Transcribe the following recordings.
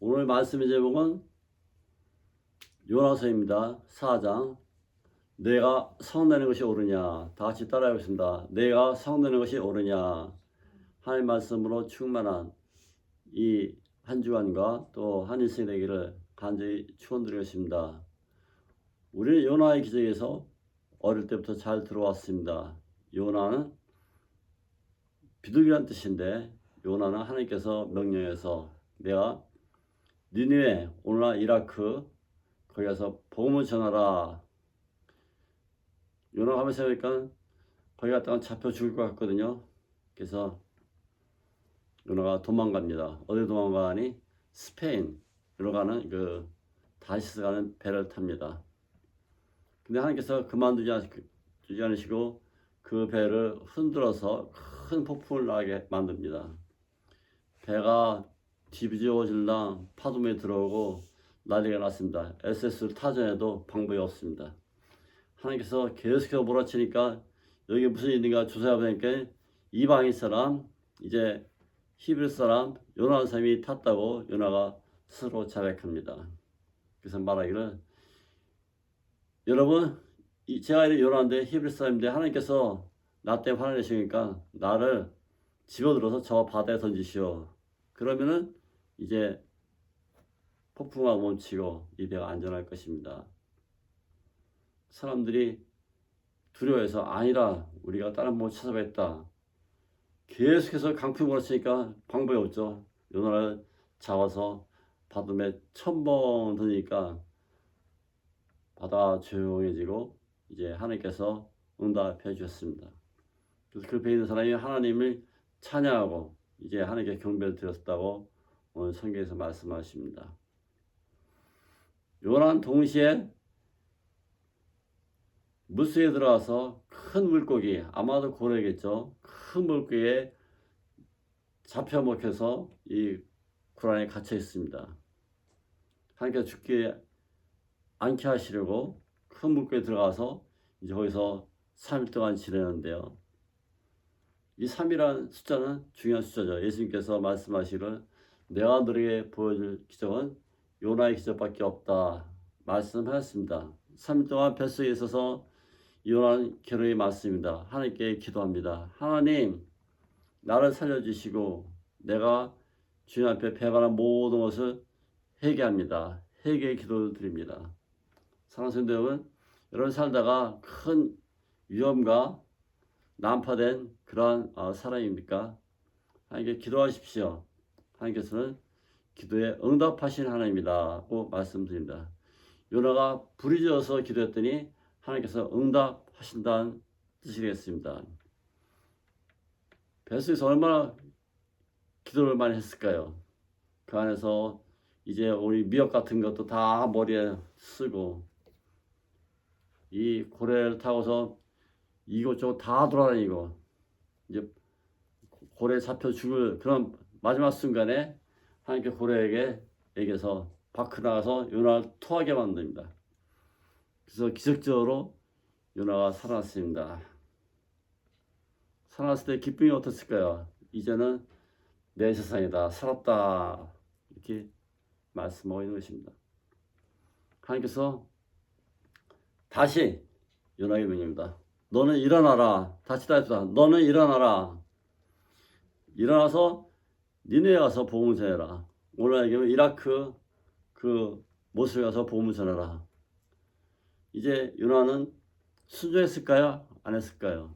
오늘 말씀의 제목은 요나서입니다. 4장. 내가 성내는 것이 옳으냐. 다 같이 따라해보겠습니다. 내가 성내는 것이 옳으냐. 하나님 말씀으로 충만한 이 한 주간과 또 한 일생이 되기를 간절히 축원드리겠습니다. 우리는 요나의 기적에서 어릴 때부터 잘 들어왔습니다. 요나는 비둘기란 뜻인데, 요나는 하나님께서 명령해서 내가 니느웨, 오늘날 이라크, 거기 가서 복음을 전하라. 요나가 하면서 보니까 거기 갔다가 잡혀 죽을 것 같거든요. 그래서 요나가 도망갑니다. 어디 도망가니? 스페인으로 가는 다시스 가는 배를 탑니다. 근데 하나님께서 그만두지 않으시고 그 배를 흔들어서 큰 폭풍을 나게 만듭니다. 배가 뒤집어질랑 파도에 들어오고 난리가 났습니다. SS 타전에도 방법이 없습니다. 하나님께서 계속해서 몰아치니까 여기 무슨 일인가 조사해보니까 이방인 사람, 이제 히브리 사람, 요나라는 사람이 탔다고 요나가 스스로 자백합니다. 그래서 말하기를, 여러분, 제가 이런 요나인데 히브리 사람인데 하나님께서 나 때문에 화를 내시니까 나를 집어들어서 저 바다에 던지시오. 그러면은 이제 폭풍과 멈추고 이 배가 안전할 것입니다. 사람들이 두려워해서 아니라 우리가 다른 방법을 찾아봤다. 계속해서 강풍이 몰아치니까 방법이 없죠. 요나를 잡아서 바닷물에 첨벙 던지니까 바다가 조용해지고 이제 하나님께서 응답해 주셨습니다. 그래서 그 배에 있는 사람이 하나님을 찬양하고 이제 하나님께 경배를 드렸다고 오늘 성경에서 말씀하십니다. 요나는 동시에 물속에 들어가서 큰 물고기, 아마도 고래겠죠. 큰 물고기에 잡혀 먹혀서 이 굴 안에 갇혀 있습니다. 하나님께서 죽지 않게 하시려고 큰 물고기에 들어가서 이제 거기서 3일 동안 지내는데요. 이 3이라는 숫자는 중요한 숫자죠. 예수님께서 말씀하시기를 내가 너에게 보여줄 기적은 요나의 기적밖에 없다 말씀하셨습니다. 3일 동안 뱃속에 있어서 요나는 괴로움이 많습니다. 하나님께 기도합니다. 하나님, 나를 살려주시고 내가 주님 앞에 배반한 모든 것을 회개합니다. 회개의 기도를 드립니다. 사랑하는 성도 여러분, 여러분 살다가 큰 위험과 난파된 그러한 사람입니까? 하나님께 기도하십시오. 하나님께서는 기도에 응답하신 하나님이라고 말씀드립니다. 요나가 불이 져서 기도했더니 하나님께서 응답하신다는 뜻이겠습니다. 뱃속에서 얼마나 기도를 많이 했을까요? 그 안에서 이제 우리 미역 같은 것도 다 머리에 쓰고 이 고래를 타고서 이곳저곳 다 돌아다니고 이제 고래에 잡혀 죽을 그런 마지막 순간에 하나님께 고래에게서 밖으로 나가서 요나를 토하게 만듭니다. 그래서 기적적으로 요나가 살아났습니다. 살아났을 때 기쁨이 어떻을까요? 이제는 내 세상이다, 살았다, 이렇게 말씀하고 있는 것입니다. 하나님께서 다시 요나에게 명령입니다. 너는 일어나라. 다시 따졌다. 너는 일어나라. 일어나서 니네에 가서 복음을 전해라. 오늘 얘기하면 이라크 그 모sul에 가서 복음을 전해라. 이제 요나는 순종했을까요? 안 했을까요?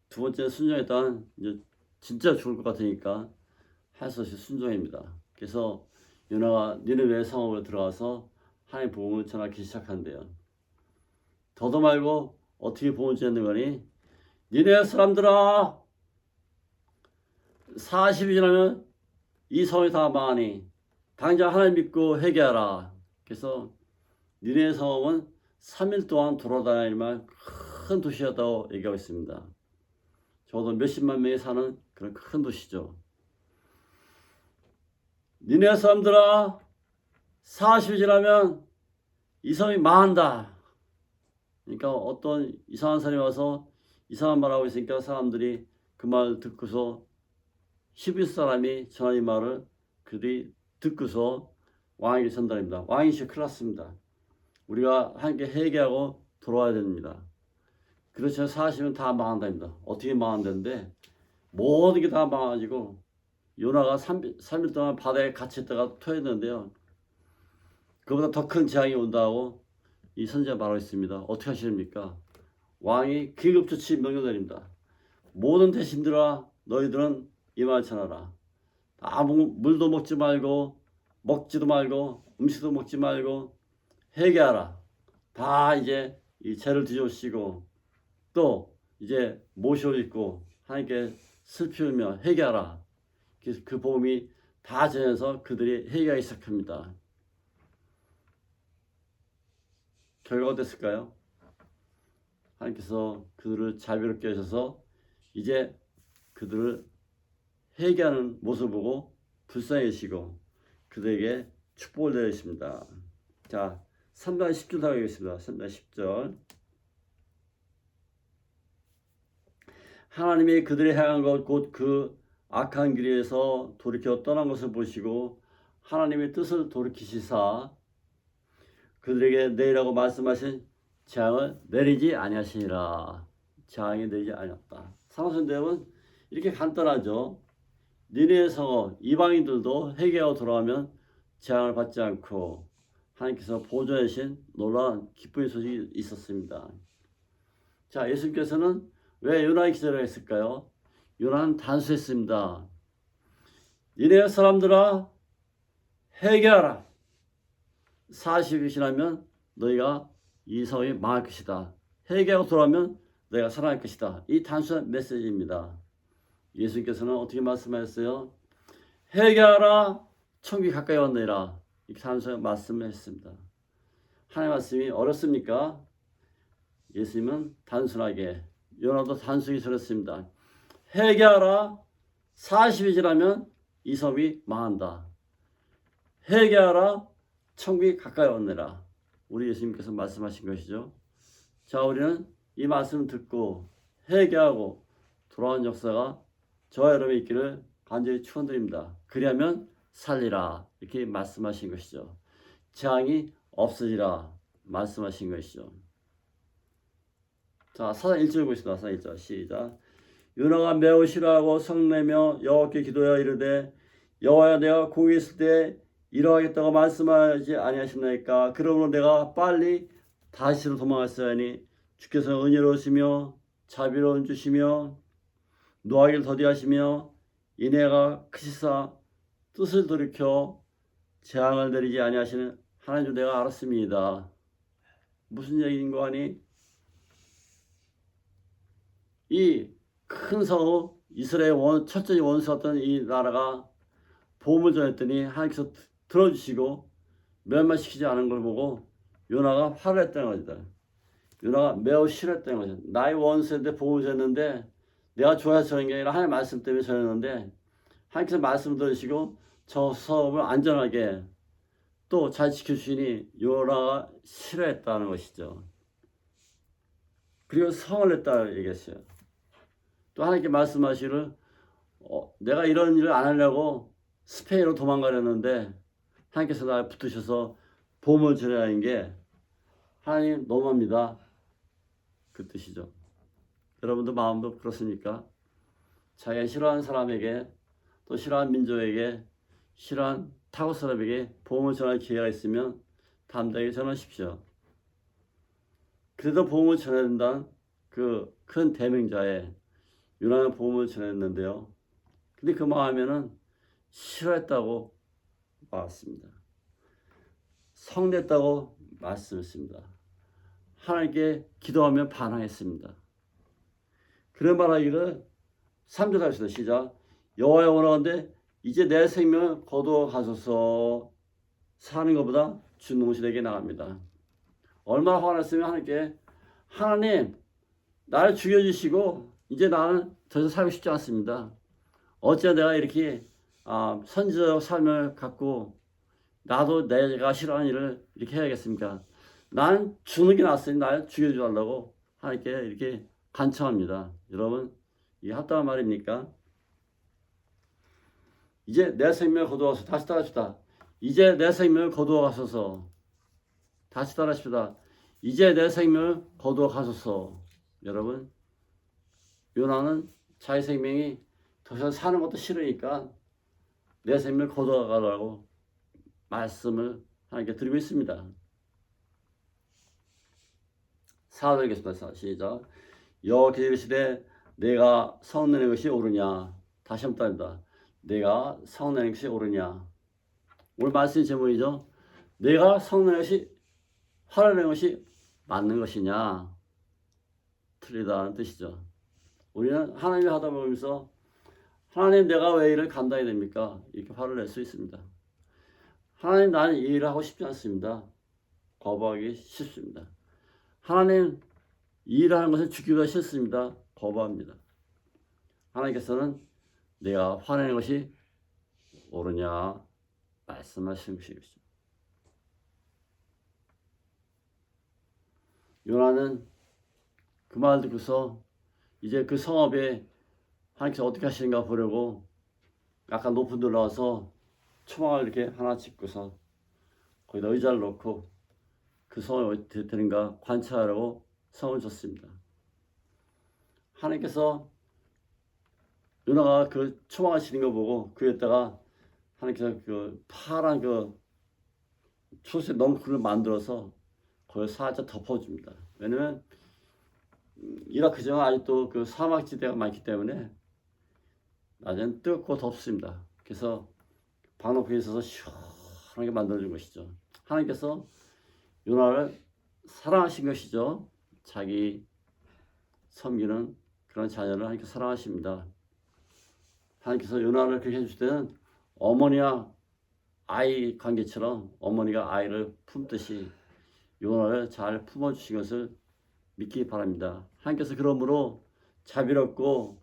두 번째 순종했다면 이제 진짜 죽을 것 같으니까 할 수 없이 순종입니다. 그래서 요나가 니느웨 성읍으로 들어가서 하나님의 복음을 전하기 시작한대요. 더도 말고 어떻게 복음을 전하는 거니? 니느웨 사람들아, 40이 지나면 이 성이 다 망하니 당장 하나님 믿고 회개하라. 그래서 니느웨 성읍은 3일 동안 돌아다니면 큰 도시였다고 얘기하고 있습니다. 적어도 몇십만 명이 사는 그런 큰 도시죠. 니네 사람들아, 40이 지나면 이 성이 망한다. 그러니까 어떤 이상한 사람이 와서 이상한 말하고 있으니까 사람들이 그 말 듣고서 히브리 사람이 전한 이 말을 그들이 듣고서 왕에게 전달합니다. 왕이 이제 큰일 났습니다. 우리가 함께 회개하고 돌아와야 됩니다. 그렇지 않으면 사시면 다 망한답니다. 어떻게 망한다는데 모든 게 다 망가지고 요나가 3일 동안 바다에 갇혔다가 토했는데요. 그보다 더 큰 재앙이 온다고 이 선지자 말하고 있습니다. 어떻게 하십니까? 왕이 긴급조치 명령 내립니다. 모든 대신들아 너희들은 이 말 전하라. 아무 물도 먹지 말고 먹지도 말고 음식도 먹지 말고 회개하라. 다 이제 이 죄를 뒤집으시고 또 이제 모시옷 입고 하나님께 슬피 울며 회개하라. 그 복음이 다 전해서 그들이 회개하기 시작합니다. 결과가 됐을까요? 하나님께서 그들을 자비롭게 하셔서 이제 그들을 회개하는 모습을 보고 불쌍해지시고 그들에게 축복을 내리십니다. 자, 3장 10절 하겠습니다. 3장 10절. 하나님이 그들이 행한 것 곧 그 악한 길에서 돌이켜 떠난 것을 보시고 하나님의 뜻을 돌이키시사 그들에게 내리라고 말씀하신 재앙을 내리지 아니하시니라. 재앙이 내리지 아니었다. 상황의 내용은 이렇게 간단하죠. 니네의 성어 이방인들도 회개하고 돌아오면 재앙을 받지 않고 하나님께서 보존해 주신 놀라운 기쁨의 소식이 있었습니다. 자, 예수님께서는 왜 요나의 기절을 했을까요? 요나는 단수했습니다. 니네 사람들아 회개하라. 40이 지나면 너희가 이 성이 망할 것이다. 회개하고 돌아오면 너희가 살아날 것이다. 이 단순한 메시지입니다. 예수님께서는 어떻게 말씀하셨어요? 회개하라 천국이 가까이 왔느니라. 이렇게 단순하게 말씀을 했습니다. 하나님의 말씀이 어렵습니까? 예수님은 단순하게 요나도 단순히 전했습니다. 회개하라 40이 지나면 이 섬이 망한다. 회개하라 천국이 가까이 왔느니라. 우리 예수님께서 말씀하신 것이죠. 자, 우리는 이 말씀을 듣고 회개하고 돌아온 역사가 저와 여러분이 있기를 간절히 축원드립니다. 그리하면 살리라 이렇게 말씀하신 것이죠. 재앙이 없어지라 말씀하신 것이죠. 자, 4장 1절 보시다. 4장 1절 시작. 요나가 매우 싫어하고 성내며 여호와께 기도하여 이르되 여호와야 내가 고기 있을 때 이러하겠다고 말씀하지 아니하셨나이까. 그러므로 내가 빨리 다시로 도망갔어야 하니 주께서 은혜로우시며 자비로운 주시며 노하기를 더디하시며 인애가 크시사 뜻을 돌이켜 재앙을 내리지 아니하시는 하나님 줄 내가 알았습니다. 무슨 얘기인 거 아니? 이 큰 성읍 이스라엘 첫째 원수였던 이 나라가 보험을 전했더니 하나님께서 들어주시고 멸망시키지 않은 걸 보고 요나가 화를 했다는 거죠. 요나가 매우 싫어했다는 거죠. 나의 원수인데 보험을 전했는데 내가 좋아해서 전한 게 아니라 하나님의 말씀 때문에 전했는데 하나님께서 말씀을 들으시고 저 성읍을 안전하게 또 잘 지켜주시니 요나가 싫어했다는 것이죠. 그리고 성을 냈다 얘기했어요. 또 하나님께 말씀하시기를 내가 이런 일을 안 하려고 스페인으로 도망가려는데 하나님께서 나를 붙으셔서 보험을 전하는 게 하나님 너무합니다. 그 뜻이죠. 여러분도 마음도 그렇습니까? 자기가 싫어하는 사람에게 또 싫어하는 민족에게 싫어하는 타국 사람에게 보험을 전할 기회가 있으면 담대하게 전하십시오. 그래도 보험을 전해야 된다는 그 큰 대명자에 요나는 보험을 전했는데요. 근데 그 마음에는 싫어했다고 말했습니다. 성냈다고 말씀했습니다. 하나님께 기도하며 반항했습니다. 그런 말하기를 3절 합시다. 시작. 여호와여 원하건대 이제 내 생명을 거두어 가소서. 사는 것보다 죽는 것이 내게 나갑니다. 얼마나 화가 났으면 하나님께 하나님 나를 죽여주시고 이제 나는 더 이상 살고 싶지 않습니다. 어째 내가 이렇게 선지자적 삶을 갖고 나도 내가 싫어하는 일을 이렇게 해야겠습니까? 나는 죽는 게 낫으니 날 죽여주달라고 하나님께 이렇게 간청합니다. 여러분 이게 합당한 말입니까? 이제 내 생명을 거두어서 다시 따라주다. 이제 내 생명을 거두어 가소서. 다시 따라하십시다. 이제 내 생명을 거두어 가소서. 여러분, 요나는 자기 생명이 더 이상 사는 것도 싫으니까 내 생명을 거두어 가라고 말씀을 하나님께 드리고 있습니다. 4절 읽겠습니다. 시작. 여호와께서 이르시되 내가 성내는 것이 옳으냐. 다시 한번 따릅니다. 내가 성내는 것이 옳으냐. 오늘 말씀 제목이죠. 내가 성내는 것이 화를 내는 것이 맞는 것이냐. 틀리다는 뜻이죠. 우리는 하나님을 하다 보면서 하나님 내가 왜 일을 감당해야 됩니까? 이렇게 화를 낼 수 있습니다. 하나님 나는 이 일을 하고 싶지 않습니다. 거부하기 쉽습니다. 하나님 이 일을 하는 것은 죽기보다 싫습니다. 거부합니다. 하나님께서는 내가 화내는 것이 옳으냐 말씀하시는 것이겠죠. 요나는 그 말 듣고서 이제 그 성읍에 하나님께서 어떻게 하시는가 보려고 약간 높은 데 올라와서 초막을 이렇게 하나 짓고서 거기다 의자를 놓고 그 성이 어떻게 되는가 관찰하려고 성을 줬습니다. 하나님께서 요나가 그 초막을 치는 거 보고 그 위에다가 하나님께서 그 파란 그 초록색 넝쿨을 만들어서 그걸 살짝 덮어줍니다. 왜냐면 이라크 지역은 아직도 그 사막지대가 많기 때문에 낮에는 뜨겁고 덥습니다. 그래서 방독면에 있어서 시원하게 만들어준 것이죠. 하나님께서 요나를 사랑하신 것이죠. 자기 섬기는 그런 자녀를 하나님께 사랑하십니다. 하나님께서 요나를 그렇게 해주실 때는 어머니와 아이 관계처럼 어머니가 아이를 품듯이 요나를 잘 품어주신 것을 믿기 바랍니다. 하나님께서 그러므로 자비롭고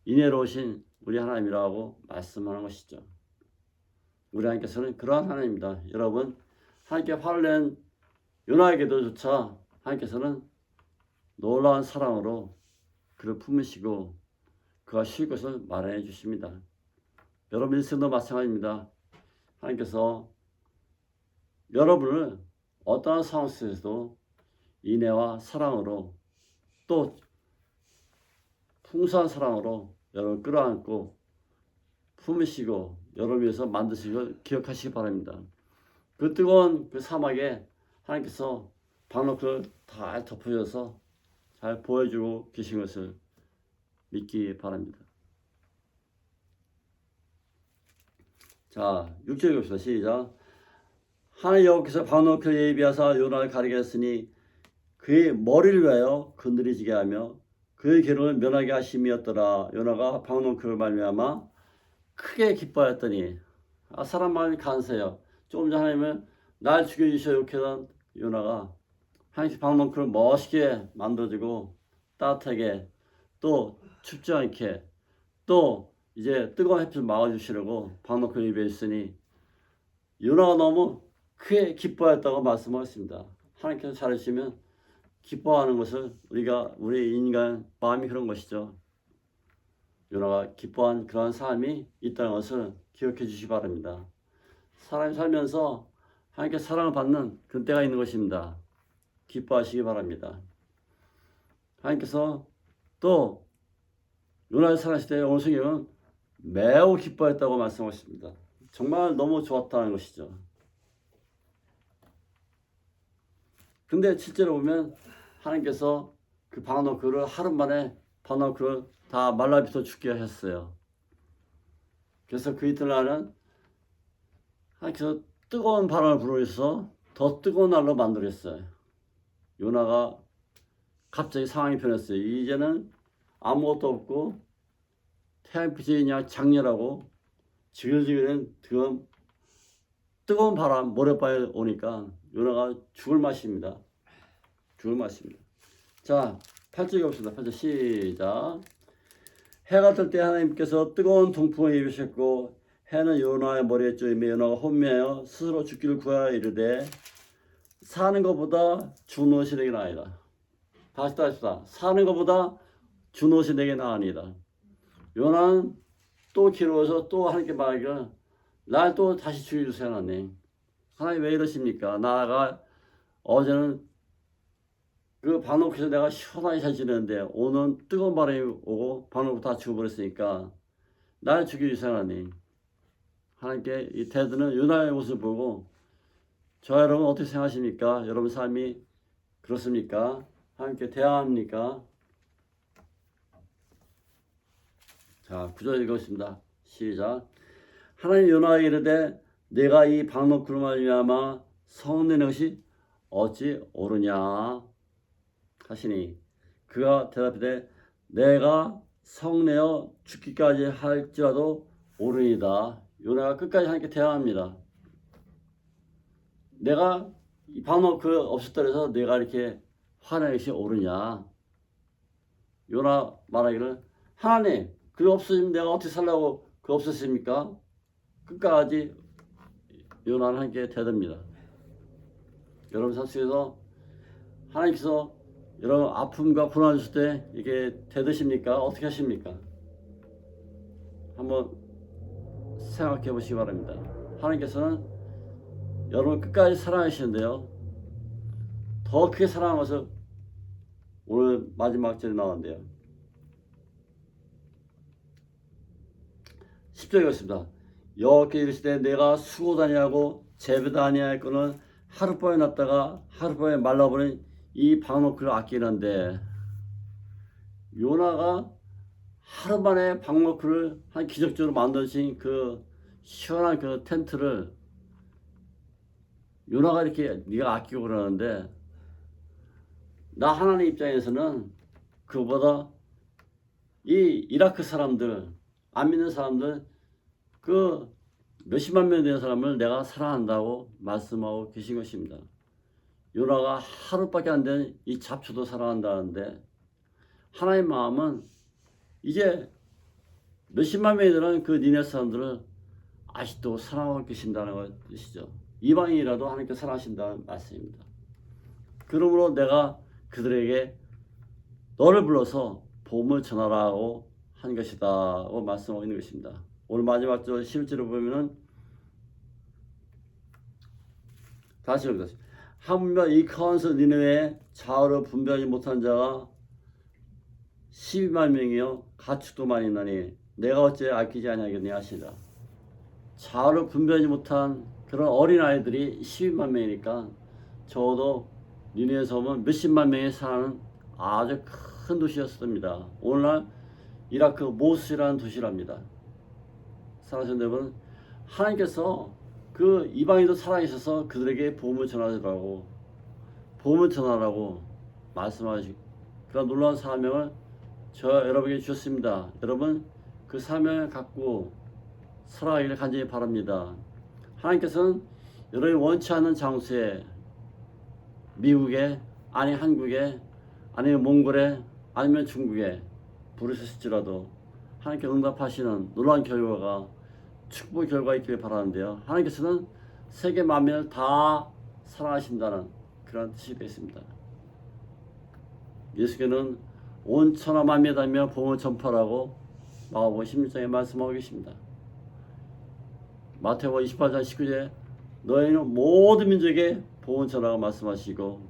인애로우신 우리 하나님이라고 말씀하는 것이죠. 우리 하나님께서는 그러한 하나님입니다. 여러분, 하나님께 화를 낸 요나에게도조차 하나님께서는 놀라운 사랑으로 그를 품으시고 그가 쉴 것을 마련해 주십니다. 여러분 일생도 마찬가지입니다. 하나님께서 여러분을 어떠한 상황 속에서도 인애와 사랑으로 또 풍성한 사랑으로 여러분 끌어안고 품으시고 여러분 위해서 만드시고 기억하시기 바랍니다. 그 뜨거운 그 사막에 하나님께서 방록을 다 덮어줘서 잘 보여주고 계신 것을 믿기 바랍니다. 자, 6절 읽읍시다. 시작. 하나님 여호와께서 방록을 예비하사 요나를 가리게 했으니 그의 머리를 위하여 그늘이지게 하며 그의 괴로움을 면하게 하심이었더라. 요나가 방록을 말미암아 크게 기뻐하였더니 사람 마음이 간세요. 조금 전 하나님은 날 죽여주셔 욕하던 요나가 하나님 방문크를 멋있게 만들어주고 따뜻하게 또 춥지 않게 또 이제 뜨거운 햇빛을 막아주시려고 방문크를 입혀주시니 요나가 너무 크게 기뻐했다고 말씀하셨습니다. 하나님께서 잘해주시면 기뻐하는 것을 우리 인간 마음이 그런 것이죠. 요나가 기뻐한 그러한 삶이 있다는 것을 기억해 주시기 바랍니다. 사람이 살면서 하나님께 사랑을 받는 그런 때가 있는 것입니다. 기뻐하시기 바랍니다. 하나님께서 또 요나를 사랑하실 때 오늘 성경은 매우 기뻐했다고 말씀하십니다. 정말 너무 좋았다는 것이죠. 근데 실제로 보면 하나님께서 그 방어노크를 하루 만에 방어노크를 다 말라비쳐 죽게 하셨어요. 그래서 그 이튿날은 하나님께서 뜨거운 바람을 불어주셔서 더 뜨거운 날로 만들었어요. 요나가 갑자기 상황이 변했어요. 이제는 아무것도 없고 태양빛이 그냥 장렬하고 지글지글한 뜨거운 바람, 모래바위 오니까 요나가 죽을 맛입니다. 죽을 맛입니다. 자, 8절 봅시다. 8절 시작. 해가 뜰 때 하나님께서 뜨거운 동풍을 입으셨고 해는 요나의 머리에 쪼이며 요나가 혼미하여 스스로 죽기를 구하여 이르되 사는 것보다 죽는 것이 내게 나으니라. 다시 따집시다. 사는 것보다 죽는 것이 내게 나으니라. 요나는 또 괴로워서 또 하나님께 말하기를 날 또 다시 죽여주세요 하나님. 하나님 왜 이러십니까? 나가 어제는 그 방옥에서 내가 시원하게 잘 지냈는데 오늘 뜨거운 바람이 오고 방옥 다 죽어버렸으니까 날 죽여주세요 하나님. 하나님께 이 테드는 요나의 모습을 보고 저 여러분 어떻게 생각하십니까? 여러분 삶이 그렇습니까? 하나님께 대항합니까? 자, 9절 읽었습니다. 시작. 하나님 요나에게 이르되 내가 이 방록 구름을 말미암아 성내는 것이 어찌 오르냐 하시니 그가 대답하되 내가 성내어 죽기까지 할지라도 오르니이다. 요나가 끝까지 하나님께 대항합니다. 내가 이 방록 그 없었다 해서 내가 이렇게 화내는 것이 오르냐. 요나 말하기를 하나님 그 없으시면 내가 어떻게 살라고 그 없었습니까? 끝까지 요나는 하나님께 대답니다. 여러분 삶 속에서 하나님께서 여러분 아픔과 고난 주실 때 이게 대드십니까? 어떻게 하십니까? 한번 생각해 보시기 바랍니다. 하나님께서는 여러분 끝까지 사랑하시는데요. 더 크게 사랑하면서 오늘 마지막 절에 나왔는데요. 10절 읽었습니다. 여호와께 이르시되 내가 수고도 아니하고 재배도 아니할 거는 하룻밤에 났다가 하룻밤에 말라버린 이 방목을 아끼는데 요나가 하루 만에 방목을 한 기적적으로 만드신 그 시원한 그 텐트를 요나가 이렇게 네가 아끼고 그러는데 나 하나님 입장에서는 그보다 이 이라크 사람들 안 믿는 사람들 그 몇십만 명 되는 사람을 내가 사랑한다고 말씀하고 계신 것입니다. 요나가 하루밖에 안 된 이 잡초도 사랑한다는데 하나님 마음은 이제 몇십만 명이 되는 그 니네 사람들을 아직도 사랑하고 계신다는 것이죠. 이방인이라도 하나님께 사랑하신다는 말씀입니다. 그러므로 내가 그들에게 너를 불러서 복음을 전하라고 한 것이다고 말씀하고 있는 것입니다. 오늘 마지막 절 11절을 보면은 다시 읽겠습니다. 하물며 이 카운스 니느웨에 좌우로 분별하지 못한 자가 12만 명이요 가축도 많이 있나니 내가 어째 아끼지 아니하겠냐 하시다. 좌우로 분별하지 못한 그런 어린아이들이 12만 명이니까 적어도 니느웨 섬은 몇십만 명이 사는 아주 큰 도시였습니다. 오늘날 이라크 모술이라는 도시랍니다. 사랑하시는 여러분, 하나님께서 그 이방인도 살아계셔서 그들에게 복음을 전하라고 말씀하시고 그런 놀라운 사명을 저 여러분에게 주셨습니다. 여러분 그 사명을 갖고 살아가기를 간절히 바랍니다. 하나님께서는 여러분이 원치 않는 장소에 미국에 아니 한국에 아니면 몽골에 아니면 중국에 부르셨을지라도 하나님께 응답하시는 놀라운 결과가 축복의 결과가 있기를 바라는데요. 하나님께서는 세계 만민을 다 사랑하신다는 그런 뜻이 되겠습니다. 예수께는 온 천하 만민에 다니며 복음을 전파하라고 마가복음 16장에 말씀하고 계십니다. 마태복음 28장 19절에 너희는 모든 민족에 복음을 전하라고 말씀하시고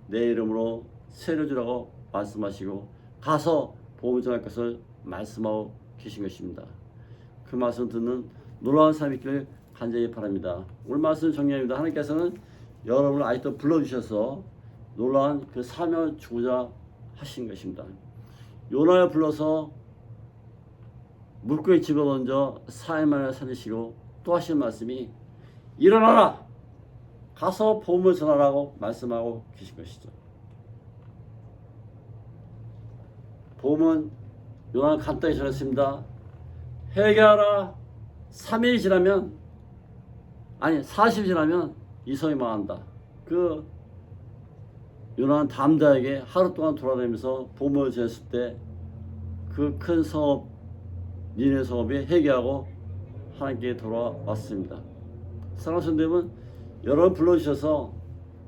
내 이름으로 세례 주라고 말씀하시고 가서 복음을 전할 것을 말씀하고 계신 것입니다. 그 말씀 듣는 놀라운 삶이 있기를 간절히 바랍니다. 오늘 말씀 정리합니다. 하나님께서는 여러분을 아직도 불러주셔서 놀라운 그 사명을 주고자 하신 것입니다. 요나를 불러서 물고기 집어던져 4일 만에 살리시고 또 하신 말씀이 일어나라! 가서 복음을 전하라고 말씀하고 계신 것이죠. 복음은 요나는 간단히 전했습니다. 회개하라. 3일이 지나면 아니 40일 지나면 이 성이 망한다. 그 요나는 담대하게 하루 동안 돌아다니면서 복음을 전했을 때 그 큰 성읍 니네 성읍이 회개하고 하나님께 돌아왔습니다. 사랑하는 여러분, 여러분 불러주셔서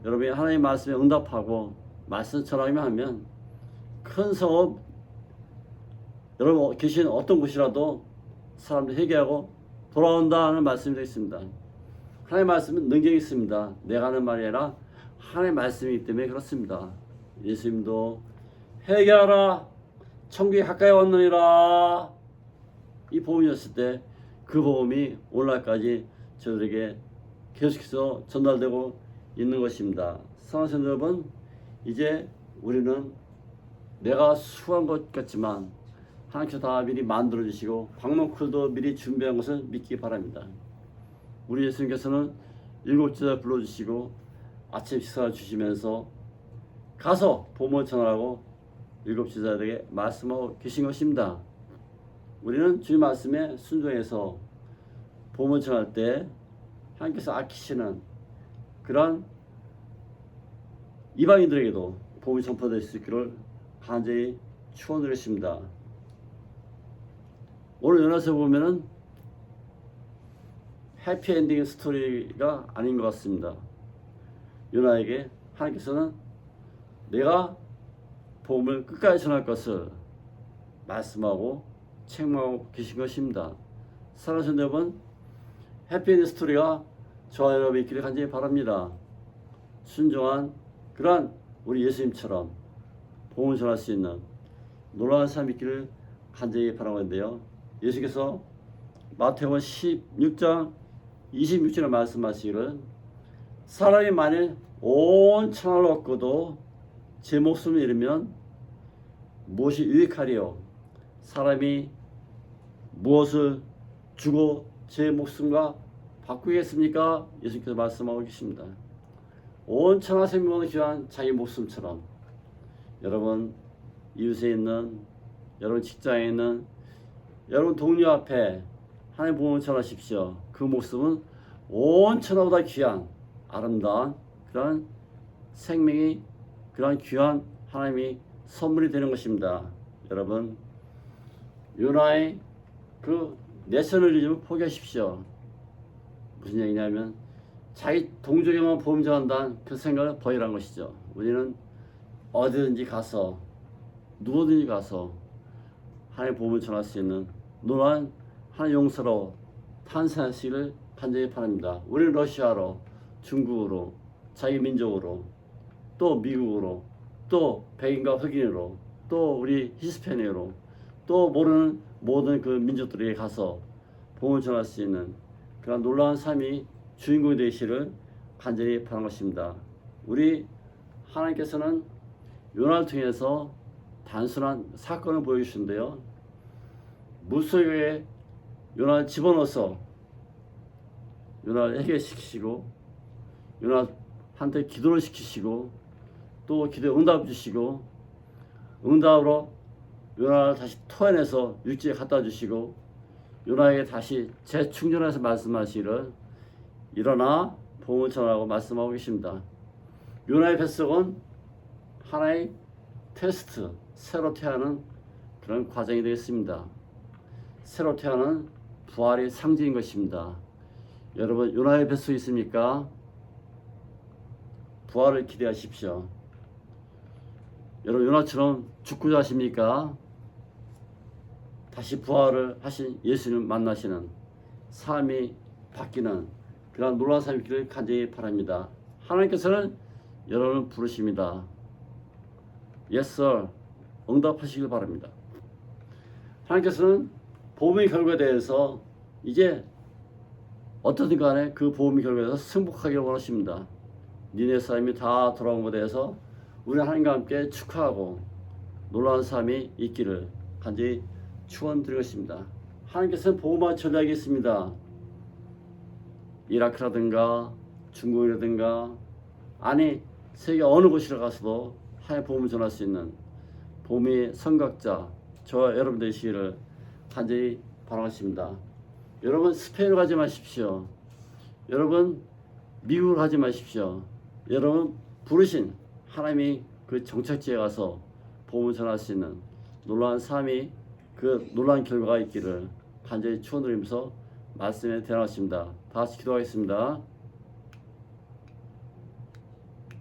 여러분이 하나님의 말씀에 응답하고 말씀 전하기만 하면 큰 성읍 여러분 계신 어떤 곳이라도 사람들이 회개하고 돌아온다는 말씀이 되겠습니다. 하나님의 말씀은 능력이 있습니다. 내가 하는 말이 아니라 하나님의 말씀이기 때문에 그렇습니다. 예수님도 회개하라 천국이 가까이 왔느니라 이 복음이었을 때 그 복음이 오늘날까지 저들에게 계속해서 전달되고 있는 것입니다. 사랑하는 성도 여러분, 이제 우리는 내가 수고한 것 같지만 하나님께서 다 미리 만들어주시고 광명쿨도 미리 준비한 것을 믿기 바랍니다. 우리 예수님께서는 7제자 불러주시고 아침 식사를 주시면서 가서 복음을 전하라고 7제자들에게 말씀하고 계신 것입니다. 우리는 주님 말씀에 순종해서 복음을 전할 때 하나님께서 아끼시는 그러한 이방인들에게도 복음이 전파될 수 있기를 간절히 축원드리겠습니다. 오늘 연합에서 보면은 해피엔딩 스토리가 아닌 것 같습니다. 요나에게 하나님께서는 내가 복음을 끝까지 전할 것을 말씀하고 책망하고 계신 것입니다. 사랑하는 여러분, 해피엔딩 스토리가 저와 여러분이 있기를 간절히 바랍니다. 순종한 그러한 우리 예수님처럼 복음을 전할 수 있는 놀라운 삶이 있기를 간절히 바라는데요. 예수께서 마태복음 16장 26절에 말씀하시기를 사람이 만일 온 천하를 얻고도 제 목숨을 잃으면 무엇이 유익하리요? 사람이 무엇을 주고 제 목숨과 바꾸겠습니까? 예수께서 말씀하고 계십니다. 온 천하 생명을 귀한 자기 목숨처럼 여러분 이웃에 있는 여러분 직장에 있는 여러분 동료 앞에 하나님의 복음을 전하십시오. 그 목숨은 온 천하보다 귀한 아름다운 그런 생명이 그런 귀한 하나님이 선물이 되는 것입니다. 여러분 요나의 그 내셔널리즘을 포기하십시오. 무슨 얘기냐면 자기 동족에만 복음 전한다는 그 생각을 버리라는 것이죠. 우리는 어디든지 가서 누구든지 가서 하나님의 복음을 전할 수 있는 놀라운 하나님 용서로 탄생하시기를 간절히 바랍니다. 우리는 러시아로, 중국으로, 자기 민족으로, 또 미국으로, 또 백인과 흑인으로, 또 우리 히스패니어로, 또 모르는 모든 그 민족들에게 가서 복음을 전할 수 있는 그런 놀라운 삶이 주인공이 되시기를 간절히 바라는 것입니다. 우리 하나님께서는 요나를 통해서 단순한 사건을 보여주시는데요. 물속에 요나를 집어넣어서 요나를 해결시키시고 요나한테 기도를 시키시고 또 기도에 응답 주시고 응답으로 요나를 다시 토해내서 육지에 갖다 주시고 요나에게 다시 재충전해서 말씀하시기를 일어나 복음을 전하라고 말씀하고 계십니다. 요나의 뱃속은 하나의 테스트, 새로 태어나는 그런 과정이 되겠습니다. 새로 태어나는 부활의 상징인 것입니다. 여러분 요나의 뱃속에 있습니까? 부활을 기대하십시오. 여러분 요나처럼 죽고자 하십니까? 다시 부활을 하신 예수님을 만나시는 삶이 바뀌는 그런 놀라운 삶이 있기를 간절히 바랍니다. 하나님께서는 여러분을 부르십니다. Yes, sir. 응답하시길 바랍니다. 하나님께서는 복음의 결과에 대해서 이제 어떻든 간에 그 복음의 결과에서 승복하기를 원하십니다. 니네 사람이 다 돌아온 것에 대해서 우리는 하나님과 함께 축하하고 놀라운 삶이 있기를 간절히 축원드리는 것입니다. 하나님께서는 복음화 전략이 있습니다. 이라크라든가 중국이라든가 아니 세계 어느 곳이라 가서도 하나님의 복음을 전할 수 있는 복음의 선각자 저와 여러분 되시기를 간절히 바라겠습니다. 여러분 스페인으로 가지 마십시오. 여러분 미국으로 가지 마십시오. 여러분 부르신 하나님이 그 정착지에 가서 복음을 전할 수 있는 놀라운 삶이 그 놀라운 결과가 있기를 간절히 축원드리면서 말씀에 대하겠습니다. 다 같이 기도하겠습니다.